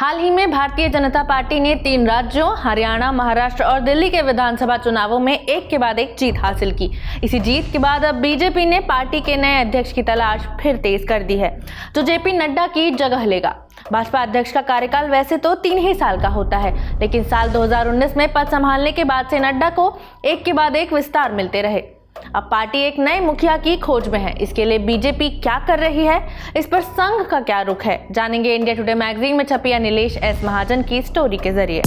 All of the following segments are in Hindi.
हाल ही में भारतीय जनता पार्टी ने 3 राज्यों हरियाणा, महाराष्ट्र और दिल्ली के विधानसभा चुनावों में एक के बाद एक जीत हासिल की। इसी जीत के बाद अब बीजेपी ने पार्टी के नए अध्यक्ष की तलाश फिर तेज कर दी है, जो जेपी नड्डा की जगह लेगा। भाजपा अध्यक्ष का कार्यकाल वैसे तो 3 ही साल का होता है, लेकिन साल 2019 में पद संभालने के बाद से नड्डा को एक के बाद एक विस्तार मिलते रहे। अब पार्टी एक नए मुखिया की खोज में है। इसके लिए बीजेपी क्या कर रही है, इस पर संघ का क्या रुख है, जानेंगे इंडिया टुडे मैगजीन में छपी नीलेश एस महाजन की स्टोरी के जरिए।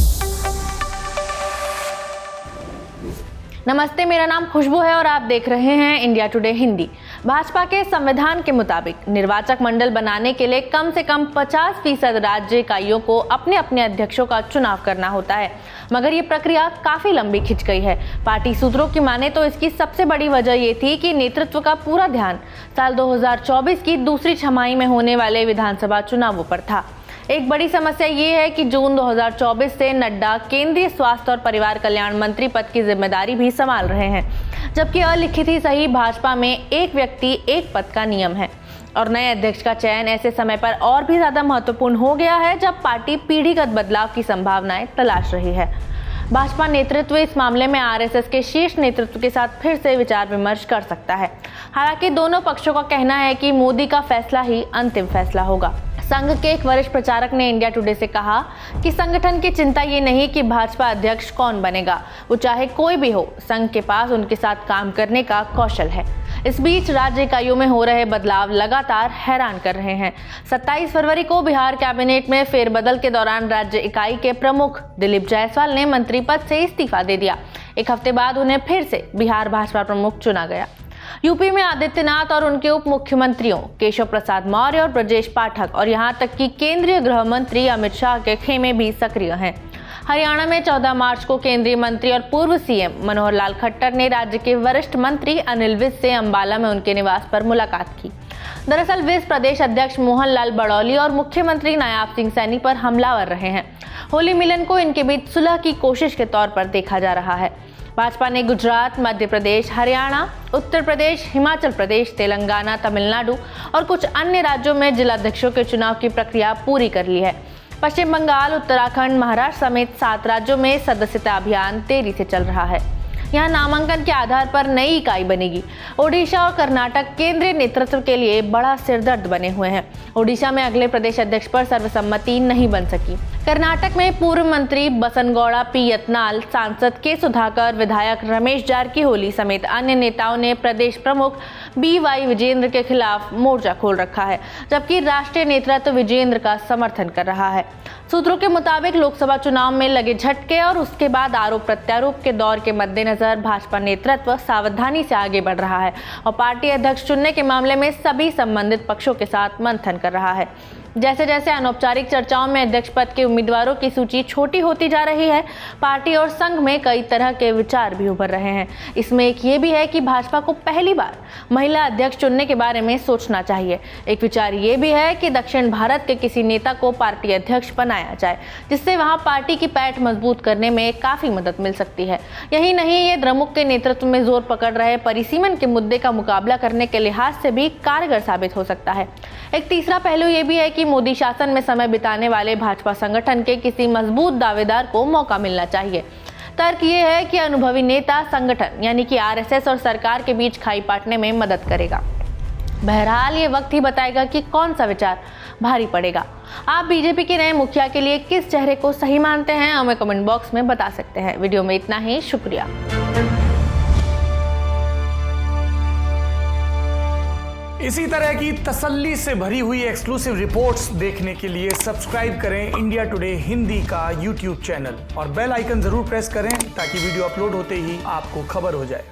नमस्ते, मेरा नाम खुशबू है और आप देख रहे हैं इंडिया टुडे हिंदी। भाजपा के संविधान के मुताबिक निर्वाचक मंडल बनाने के लिए कम से कम 50% राज्य इकाइयों को अपने अपने अध्यक्षों का चुनाव करना होता है, मगर ये प्रक्रिया काफी लंबी खिंच गई है। पार्टी सूत्रों की माने तो इसकी सबसे बड़ी वजह ये थी कि नेतृत्व का पूरा ध्यान साल 2024 की दूसरी छमाही में होने वाले विधानसभा चुनावों पर था। एक बड़ी समस्या ये है कि जून 2024 से नड्डा केंद्रीय स्वास्थ्य और परिवार कल्याण मंत्री पद की जिम्मेदारी भी संभाल रहे हैं, जबकि अलिखित ही सही भाजपा में एक व्यक्ति एक पद का नियम है और नए अध्यक्ष का चयन ऐसे समय पर और भी ज्यादा महत्वपूर्ण हो गया है जब पार्टी पीढ़ीगत बदलाव की संभावनाएं तलाश रही है। भाजपा नेतृत्व इस मामले में आरएसएस के शीर्ष नेतृत्व के साथ फिर से विचार विमर्श कर सकता है। हालांकि दोनों पक्षों का कहना है कि मोदी का फैसला ही अंतिम फैसला होगा। संघ के एक वरिष्ठ प्रचारक ने इंडिया टुडे से कहा कि संगठन की चिंता ये नहीं कि भाजपा अध्यक्ष कौन बनेगा, वो चाहे कोई भी हो, संघ के पास उनके साथ काम करने का कौशल है। इस बीच राज्य इकाइयों में हो रहे बदलाव लगातार हैरान कर रहे हैं। 27 फरवरी को बिहार कैबिनेट में फेरबदल के दौरान राज्य इकाई के प्रमुख दिलीप जायसवाल ने मंत्री पद से इस्तीफा दे दिया। एक हफ्ते बाद उन्हें फिर से बिहार भाजपा प्रमुख चुना गया। यूपी में आदित्यनाथ और उनके उप मुख्यमंत्रियों केशव प्रसाद मौर्य और ब्रजेश पाठक और यहां तक कि केंद्रीय गृह मंत्री अमित शाह के खेमे भी सक्रिय हैं। हरियाणा में 14 मार्च को केंद्रीय मंत्री और पूर्व सीएम मनोहर लाल खट्टर ने राज्य के वरिष्ठ मंत्री अनिल विज से अंबाला में उनके निवास पर मुलाकात की। दरअसल विज प्रदेश अध्यक्ष मोहन लाल बड़ौली और मुख्यमंत्री नायाब सिंह सैनी पर हमलावर रहे हैं। होली मिलन को इनके बीच सुलह की कोशिश के तौर पर देखा जा रहा है। भाजपा ने गुजरात, मध्य प्रदेश, हरियाणा, उत्तर प्रदेश, हिमाचल प्रदेश, तेलंगाना, तमिलनाडु और कुछ अन्य राज्यों में जिलाध्यक्षों के चुनाव की प्रक्रिया पूरी कर ली है। पश्चिम बंगाल, उत्तराखंड, महाराष्ट्र समेत 7 राज्यों में सदस्यता अभियान तेजी से चल रहा है। यहाँ नामांकन के आधार पर नई इकाई बनेगी। ओडिशा और कर्नाटक केंद्रीय नेतृत्व के लिए बड़ा सिरदर्द बने हुए हैं। ओडिशा में अगले प्रदेश अध्यक्ष पर सर्वसम्मति नहीं बन सकी। कर्नाटक में पूर्व मंत्री बसनगौड़ा पी यत्नाल, सांसद के सुधाकर, विधायक रमेश जारकीहोली समेत अन्य नेताओं ने प्रदेश प्रमुख BY विजेंद्र के खिलाफ मोर्चा खोल रखा है, जबकि राष्ट्रीय नेतृत्व विजेंद्र का समर्थन कर रहा है। सूत्रों के मुताबिक लोकसभा चुनाव में लगे झटके और उसके बाद आरोप प्रत्यारोप के दौर के मद्देनजर भाजपा नेतृत्व सावधानी से आगे बढ़ रहा है और पार्टी अध्यक्ष चुनने के मामले में सभी संबंधित पक्षों के साथ मंथन कर रहा है। जैसे जैसे अनौपचारिक चर्चाओं में अध्यक्ष पद के उम्मीदवारों की सूची छोटी होती जा रही है, पार्टी और संघ में कई तरह के विचार भी उभर रहे हैं। इसमें एक ये भी है कि भाजपा को पहली बार महिला अध्यक्ष चुनने के बारे में सोचना चाहिए। एक विचार ये भी है कि दक्षिण भारत के किसी नेता को पार्टी अध्यक्ष बनाया जाए, जिससे वहां पार्टी की पैठ मजबूत करने में काफी मदद मिल सकती है। यही नहीं, ये द्रमुक के नेतृत्व में जोर पकड़ रहे परिसीमन के मुद्दे का मुकाबला करने के लिहाज से भी कारगर साबित हो सकता है। एक तीसरा पहलू ये भी है कि मोदी शासन में समय बिताने वाले भाजपा संगठन के किसी मजबूत दावेदार को मौका मिलना चाहिए। तर्क ये है कि अनुभवी नेता संगठन यानी कि आरएसएस और सरकार के बीच खाई पाटने में मदद करेगा। बहरहाल ये वक्त ही बताएगा कि कौन सा विचार भारी पड़ेगा। आप बीजेपी के नए मुखिया के लिए किस चेहरे को सही मानते हैं, हमें कमेंट बॉक्स में बता सकते हैं। वीडियो में इतना ही, शुक्रिया। इसी तरह की तसल्ली से भरी हुई एक्सक्लूसिव रिपोर्ट्स देखने के लिए सब्सक्राइब करें इंडिया टुडे हिंदी का YouTube चैनल और बेल आइकन जरूर प्रेस करें ताकि वीडियो अपलोड होते ही आपको खबर हो जाए।